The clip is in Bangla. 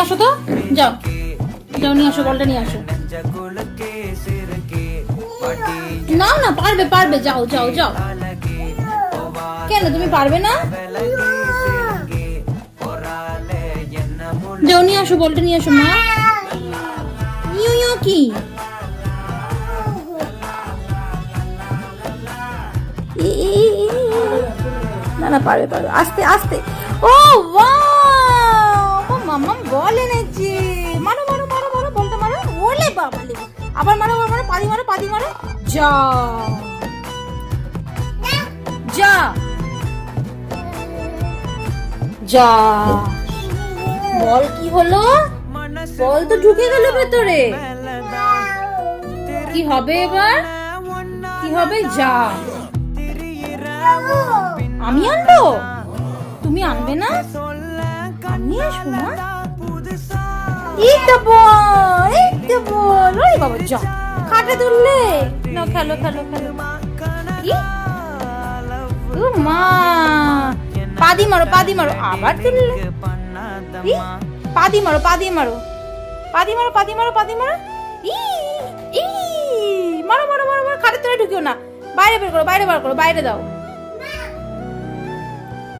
আসো তো, যাও যাও নিয়ে আসো, বলটা নিয়ে আসো। না না, পারবে পারবে, যাও যাও যাও। কেন তুমি পারবে না? যাও নিয়ে আসো, বলটা নিয়ে আসো মা। ইউ ইউ কি? না না, পারবে পারবে, আস্তে আস্তে। ও ওয়াও, মাম্মা বল এনেছে। মারো মারো মারো মারো, বলটা মারো। ওলে বাবা লে, আবার মারো আবার মারো, পাদি মারো পাদি মারো। যা যা যা। বল কি হলো? বল তো ঢুকে গেল ভেতরে। কি হবে এবার? কি হবে? যা। আমি আনবো? তুমি আনবে না? আমি আসবো না? এই তো বল, এই তো বল। ওরে বাবা, যা খাটে তুললে। না, খেলো খেলো খেলো। কি? ও মা, পাদি মারো পাদি মারো, আবার তুললে। পাদি মারো পাদি মারো, পাদি মারো পাদি মারো পাদি মারো। ই ই, মারো মারো মারো মারো, খাটে তুলে ঢুকিও না। বাইরে বের করো, বাইরে বার করো, বাইরে দাও।